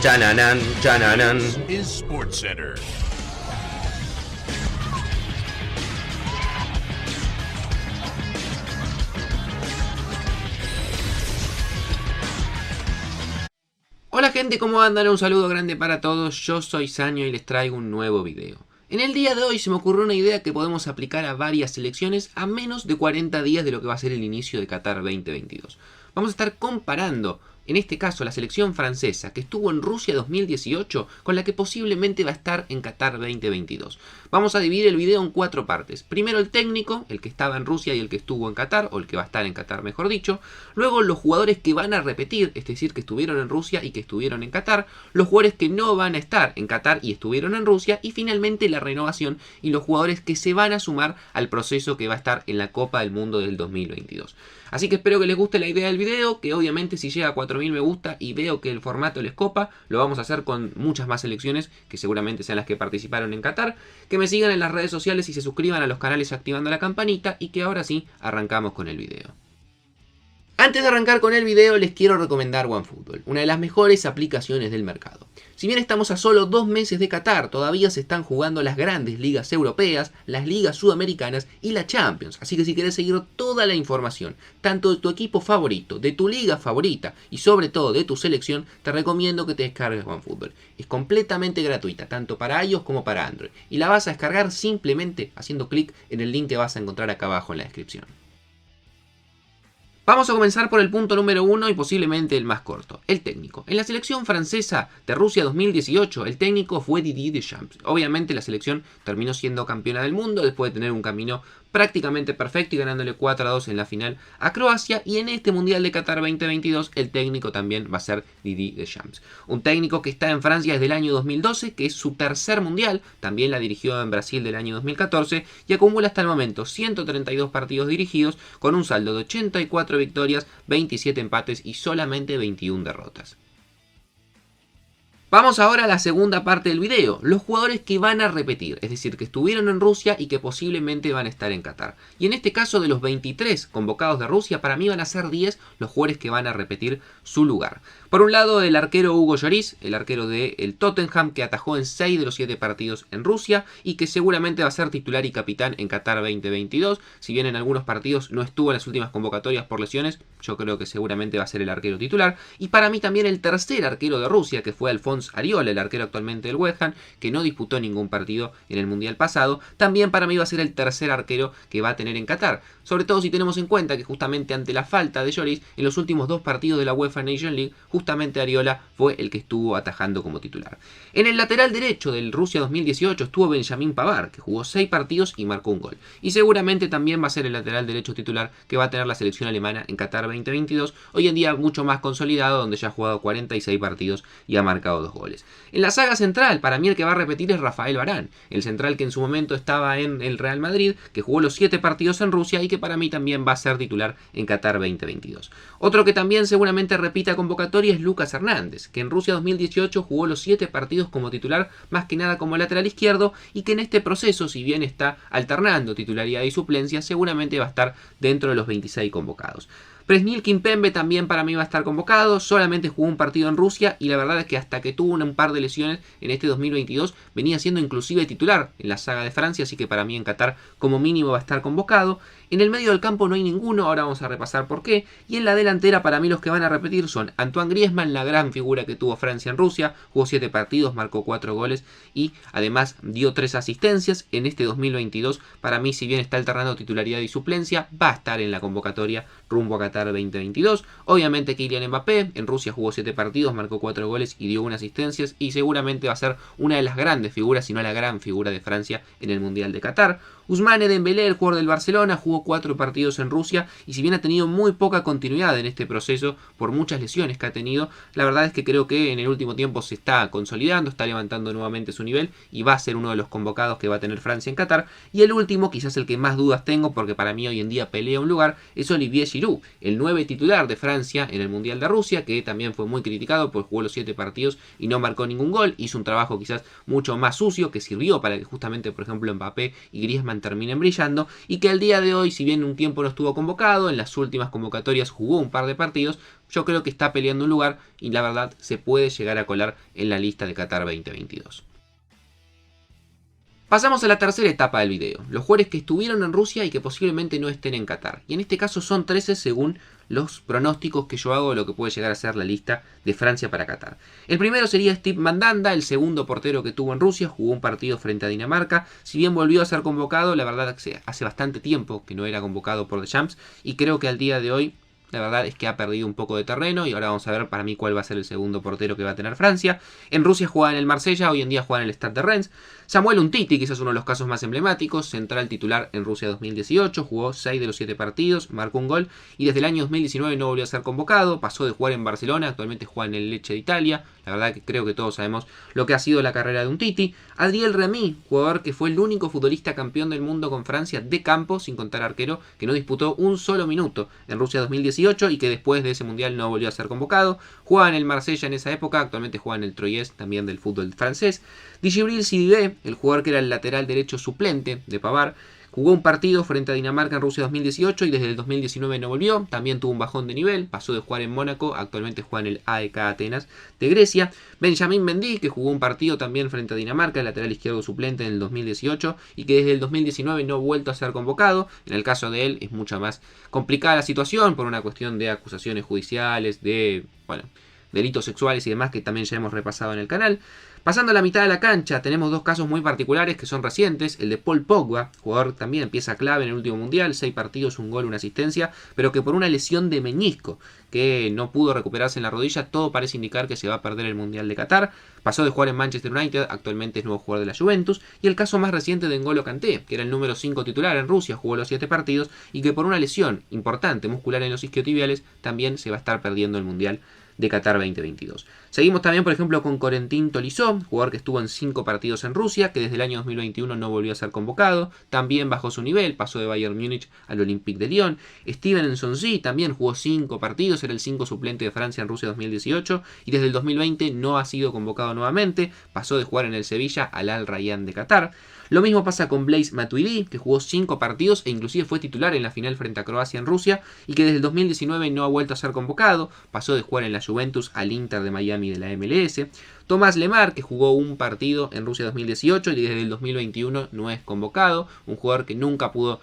Chananan, chananan. Is SportsCenter. Hola gente, ¿cómo andan? Un saludo grande para todos, yo soy Sanio y les traigo un nuevo video. En el día de hoy se me ocurrió una idea que podemos aplicar a varias selecciones a menos de 40 días de lo que va a ser el inicio de Qatar 2022. Vamos a estar comparando, en este caso, la selección francesa que estuvo en Rusia 2018 con la que posiblemente va a estar en Qatar 2022. Vamos a dividir el video en 4 partes. Primero el técnico, el que estaba en Rusia y el que estuvo en Qatar, o el que va a estar en Qatar mejor dicho. Luego los jugadores que van a repetir, es decir, que estuvieron en Rusia y que estuvieron en Qatar. Los jugadores que no van a estar en Qatar y estuvieron en Rusia. Y finalmente la renovación y los jugadores que se van a sumar al proceso que va a estar en la Copa del Mundo del 2022. Así que espero que les guste la idea del video, que obviamente si llega a 4000 me gusta y veo que el formato les copa, lo vamos a hacer con muchas más selecciones, que seguramente sean las que participaron en Qatar. Que me sigan en las redes sociales y se suscriban a los canales activando la campanita, y que ahora sí, arrancamos con el video. Antes de arrancar con el video les quiero recomendar OneFootball, una de las mejores aplicaciones del mercado. Si bien estamos a solo 2 meses de Qatar, todavía se están jugando las grandes ligas europeas, las ligas sudamericanas y la Champions. Así que si querés seguir toda la información, tanto de tu equipo favorito, de tu liga favorita y sobre todo de tu selección, te recomiendo que te descargues OneFootball. Es completamente gratuita, tanto para iOS como para Android. Y la vas a descargar simplemente haciendo clic en el link que vas a encontrar acá abajo en la descripción. Vamos a comenzar por el punto número 1 y posiblemente el más corto, el técnico. En la selección francesa de Rusia 2018, el técnico fue Didier Deschamps. Obviamente la selección terminó siendo campeona del mundo después de tener un camino prácticamente perfecto y ganándole 4-2 en la final a Croacia. Y en este Mundial de Qatar 2022 el técnico también va a ser Didier Deschamps. Un técnico que está en Francia desde el año 2012, que es su tercer Mundial, también la dirigió en Brasil del año 2014 y acumula hasta el momento 132 partidos dirigidos con un saldo de 84 victorias, 27 empates y solamente 21 derrotas. Vamos ahora a la segunda parte del video, los jugadores que van a repetir, es decir, que estuvieron en Rusia y que posiblemente van a estar en Qatar. Y en este caso de los 23 convocados de Rusia, para mí van a ser 10 los jugadores que van a repetir su lugar. Por un lado el arquero Hugo Lloris, el arquero del Tottenham, que atajó en 6 de los 7 partidos en Rusia y que seguramente va a ser titular y capitán en Qatar 2022. Si bien en algunos partidos no estuvo en las últimas convocatorias por lesiones, yo creo que seguramente va a ser el arquero titular. Y para mí también el tercer arquero de Rusia, que fue Alphonse Areola, el arquero actualmente del West Ham, que no disputó ningún partido en el Mundial pasado, también para mí va a ser el tercer arquero que va a tener en Qatar. Sobre todo si tenemos en cuenta que justamente ante la falta de Lloris, en los últimos 2 partidos de la UEFA Nation League, justamente Areola fue el que estuvo atajando como titular. En el lateral derecho del Rusia 2018 estuvo Benjamin Pavard, que jugó 6 partidos y marcó un gol. Y seguramente también va a ser el lateral derecho titular que va a tener la selección alemana en Qatar 2022, hoy en día mucho más consolidado, donde ya ha jugado 46 partidos y ha marcado 2 goles. En la saga central, para mí el que va a repetir es Rafael Varane, el central que en su momento estaba en el Real Madrid, que jugó los 7 partidos en Rusia y que para mí también va a ser titular en Qatar 2022. Otro que también seguramente repita convocatoria es Lucas Hernández, que en Rusia 2018 jugó los 7 partidos como titular, más que nada como lateral izquierdo, y que en este proceso, si bien está alternando titularidad y suplencia, seguramente va a estar dentro de los 26 convocados. Presnel Kimpembe también para mí va a estar convocado, solamente jugó un partido en Rusia y la verdad es que hasta que tuvo un par de lesiones en este 2022 venía siendo inclusive titular en la saga de Francia, así que para mí en Qatar como mínimo va a estar convocado. En el medio del campo no hay ninguno, ahora vamos a repasar por qué. Y en la delantera para mí los que van a repetir son Antoine Griezmann, la gran figura que tuvo Francia en Rusia, jugó 7 partidos, marcó 4 goles y además dio 3 asistencias. En este 2022 para mí, si bien está alternando titularidad y suplencia, va a estar en la convocatoria rumbo a Qatar 2022. Obviamente Kylian Mbappé, en Rusia jugó 7 partidos, marcó 4 goles y dio 1 asistencia y seguramente va a ser una de las grandes figuras, si no la gran figura de Francia en el Mundial de Qatar. Ousmane Dembélé, el jugador del Barcelona, jugó 4 partidos en Rusia y si bien ha tenido muy poca continuidad en este proceso por muchas lesiones que ha tenido, la verdad es que creo que en el último tiempo se está consolidando, está levantando nuevamente su nivel y va a ser uno de los convocados que va a tener Francia en Qatar. Y el último, quizás el que más dudas tengo porque para mí hoy en día pelea un lugar, es Olivier Giroud, el 9 titular de Francia en el Mundial de Rusia, que también fue muy criticado porque jugó los 7 partidos y no marcó ningún gol, hizo un trabajo quizás mucho más sucio que sirvió para que justamente por ejemplo Mbappé y Griezmann Griezmann terminen brillando, y que al día de hoy, si bien un tiempo no estuvo convocado, en las últimas convocatorias jugó un par de partidos, yo creo que está peleando un lugar y la verdad se puede llegar a colar en la lista de Qatar 2022. Pasamos a la tercera etapa del video, los jugadores que estuvieron en Rusia y que posiblemente no estén en Qatar. Y en este caso son 13 según los pronósticos que yo hago de lo que puede llegar a ser la lista de Francia para Qatar. El primero sería Steve Mandanda, el segundo portero que tuvo en Rusia, jugó un partido frente a Dinamarca. Si bien volvió a ser convocado, la verdad es que hace bastante tiempo que no era convocado por Deschamps y creo que al día de hoy la verdad es que ha perdido un poco de terreno y ahora vamos a ver para mí cuál va a ser el segundo portero que va a tener Francia. En Rusia juega en el Marsella, hoy en día juega en el Stade de Reims. Samuel Umtiti, quizás uno de los casos más emblemáticos, central titular en Rusia 2018, jugó 6 de los 7 partidos, marcó un gol y desde el año 2019 no volvió a ser convocado, pasó de jugar en Barcelona, actualmente juega en el Lecce de Italia. La verdad que creo que todos sabemos lo que ha sido la carrera de Umtiti. Adriel Remy, jugador que fue el único futbolista campeón del mundo con Francia de campo, sin contar arquero, que no disputó un solo minuto en Rusia 2018 y que después de ese mundial no volvió a ser convocado. Jugaba en el Marsella en esa época, actualmente juega en el Troyes, también del fútbol francés. Djibril Sidibé, el jugador que era el lateral derecho suplente de Pavard, jugó un partido frente a Dinamarca en Rusia 2018 y desde el 2019 no volvió. También tuvo un bajón de nivel, pasó de jugar en Mónaco, actualmente juega en el AEK Atenas de Grecia. Benjamin Mendy, que jugó un partido también frente a Dinamarca, el lateral izquierdo suplente en el 2018 y que desde el 2019 no ha vuelto a ser convocado. En el caso de él es mucha más complicada la situación por una cuestión de acusaciones judiciales, de delitos sexuales y demás que también ya hemos repasado en el canal. Pasando a la mitad de la cancha, tenemos dos casos muy particulares que son recientes. El de Paul Pogba, jugador también pieza clave en el último mundial, 6 partidos, un gol, una asistencia, pero que por una lesión de meñisco que no pudo recuperarse en la rodilla, todo parece indicar que se va a perder el mundial de Qatar. Pasó de jugar en Manchester United, actualmente es nuevo jugador de la Juventus. Y el caso más reciente de N'Golo Kanté, que era el número 5 titular en Rusia, jugó los 7 partidos y que por una lesión importante muscular en los isquiotibiales también se va a estar perdiendo el mundial de Qatar 2022. Seguimos también, por ejemplo, con Corentin Tolisso, jugador que estuvo en 5 partidos en Rusia, que desde el año 2021 no volvió a ser convocado. También bajó su nivel, pasó de Bayern Múnich al Olympique de Lyon. Steven Nsonsi también jugó 5 partidos, era el 5 suplente de Francia en Rusia 2018 y desde el 2020 no ha sido convocado nuevamente. Pasó de jugar en el Sevilla al Al Rayyan de Qatar. Lo mismo pasa con Blaise Matuidi, que jugó 5 partidos e inclusive fue titular en la final frente a Croacia en Rusia y que desde el 2019 no ha vuelto a ser convocado, pasó de jugar en la Juventus al Inter de Miami de la MLS. Thomas Lemar, que jugó un partido en Rusia 2018 y desde el 2021 no es convocado, un jugador que nunca pudo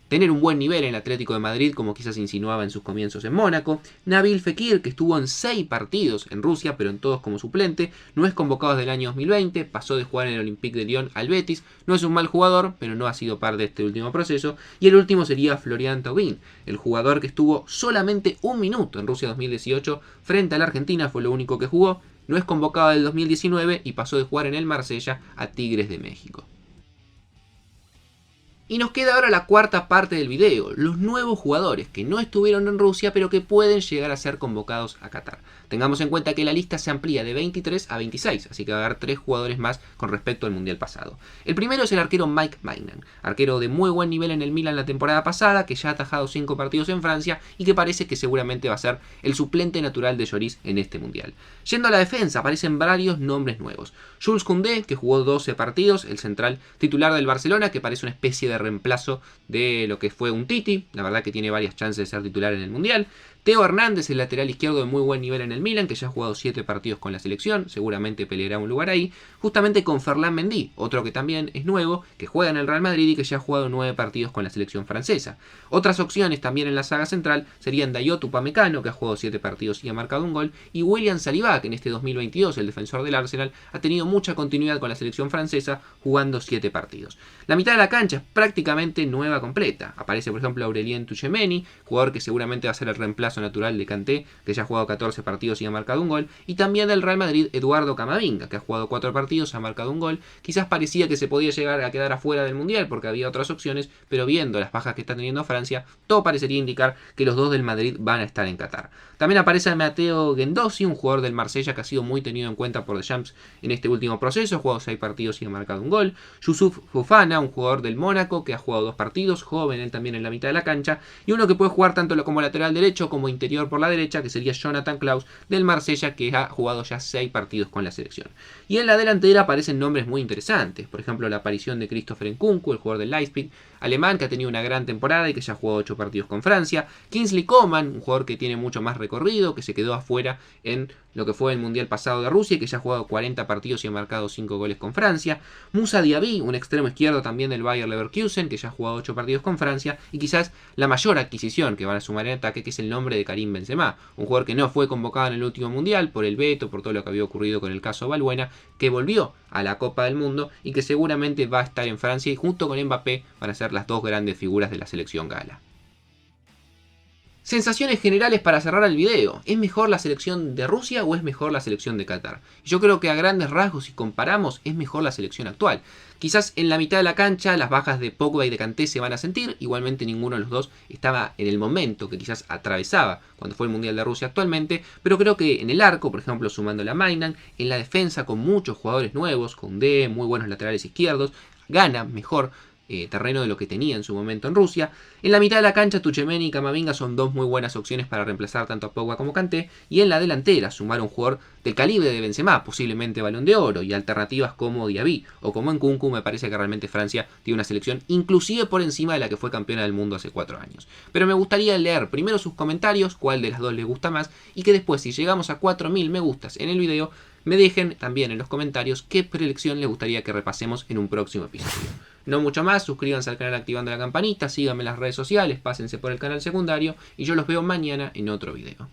tener un buen nivel en el Atlético de Madrid, como quizás insinuaba en sus comienzos en Mónaco. Nabil Fekir, que estuvo en 6 partidos en Rusia, pero en todos como suplente, no es convocado desde el año 2020, pasó de jugar en el Olympique de Lyon al Betis, no es un mal jugador, pero no ha sido parte de este último proceso. Y el último sería Florian Thauvin, el jugador que estuvo solamente un minuto en Rusia 2018, frente a la Argentina, fue lo único que jugó, no es convocado del 2019 y pasó de jugar en el Marsella a Tigres de México. Y nos queda ahora la cuarta parte del video, los nuevos jugadores que no estuvieron en Rusia pero que pueden llegar a ser convocados a Qatar. Tengamos en cuenta que la lista se amplía de 23 a 26, así que va a haber 3 jugadores más con respecto al mundial pasado. El primero es el arquero Mike Maignan, arquero de muy buen nivel en el Milan la temporada pasada, que ya ha atajado 5 partidos en Francia y que parece que seguramente va a ser el suplente natural de Lloris en este mundial. Yendo a la defensa, aparecen varios nombres nuevos. Jules Koundé, que jugó 12 partidos, el central titular del Barcelona, que parece una especie de reemplazo de lo que fue Umtiti, la verdad que tiene varias chances de ser titular en el mundial. Theo Hernández, el lateral izquierdo de muy buen nivel en el Milan, que ya ha jugado 7 partidos con la selección, seguramente peleará un lugar ahí, justamente con Ferland Mendy, otro que también es nuevo, que juega en el Real Madrid y que ya ha jugado 9 partidos con la selección francesa. Otras opciones también en la saga central serían Dayot Upamecano, que ha jugado 7 partidos y ha marcado un gol, y William Saliba, que en este 2022, el defensor del Arsenal, ha tenido mucha continuidad con la selección francesa, jugando 7 partidos. La mitad de la cancha es prácticamente nueva completa. Aparece, por ejemplo, Aurelien Tchouameni, jugador que seguramente va a ser el reemplazo natural de Kanté, que ya ha jugado 14 partidos y ha marcado un gol, y también del Real Madrid Eduardo Camavinga, que ha jugado 4 partidos, ha marcado un gol. Quizás parecía que se podía llegar a quedar afuera del mundial porque había otras opciones, pero viendo las bajas que está teniendo Francia, todo parecería indicar que los dos del Madrid van a estar en Qatar. También aparece Matteo Guendouzi, un jugador del Marsella que ha sido muy tenido en cuenta por Deschamps en este último proceso, ha jugado 6 partidos y ha marcado un gol. Youssouf Fofana, un jugador del Mónaco arco, que ha jugado 2 partidos, joven él también en la mitad de la cancha, y uno que puede jugar tanto como lateral derecho como interior por la derecha, que sería Jonathan Klaus del Marsella, que ha jugado ya 6 partidos con la selección. Y en la delantera aparecen nombres muy interesantes, por ejemplo la aparición de Christopher Nkunku, el jugador del Leipzig, alemán, que ha tenido una gran temporada y que ya ha jugado 8 partidos con Francia, Kingsley Coman, un jugador que tiene mucho más recorrido, que se quedó afuera en lo que fue el Mundial pasado de Rusia y que ya ha jugado 40 partidos y ha marcado 5 goles con Francia, Moussa Diaby, un extremo izquierdo también del Bayer Leverkusen, que ya ha jugado 8 partidos con Francia, y quizás la mayor adquisición que van a sumar en ataque, que es el nombre de Karim Benzema, un jugador que no fue convocado en el último Mundial por el veto, por todo lo que había ocurrido con el caso Balbuena, que volvió a la Copa del Mundo y que seguramente va a estar en Francia, y junto con Mbappé van a ser las 2 grandes figuras de la selección gala. Sensaciones generales para cerrar el video. ¿Es mejor la selección de Rusia o es mejor la selección de Qatar? Yo creo que a grandes rasgos, si comparamos, es mejor la selección actual. Quizás en la mitad de la cancha las bajas de Pogba y de Kanté se van a sentir. Igualmente ninguno de los dos estaba en el momento que quizás atravesaba cuando fue el Mundial de Rusia actualmente. Pero creo que en el arco, por ejemplo, sumándole a Maignan, en la defensa con muchos jugadores nuevos, con D, muy buenos laterales izquierdos, gana mejor terreno de lo que tenía en su momento en Rusia. En la mitad de la cancha, Tchouaméni y Camavinga son 2 muy buenas opciones para reemplazar tanto a Pogba como Kanté, y en la delantera sumar un jugador del calibre de Benzema, posiblemente Balón de Oro, y alternativas como Diaby o como Nkunku. Me parece que realmente Francia tiene una selección inclusive por encima de la que fue campeona del mundo hace 4 años. Pero me gustaría leer primero sus comentarios, cuál de las dos les gusta más, y que después, si llegamos a 4000 me gustas en el video, me dejen también en los comentarios qué preelección les gustaría que repasemos en un próximo episodio. No mucho más, suscríbanse al canal activando la campanita, síganme en las redes sociales, pásense por el canal secundario y yo los veo mañana en otro video.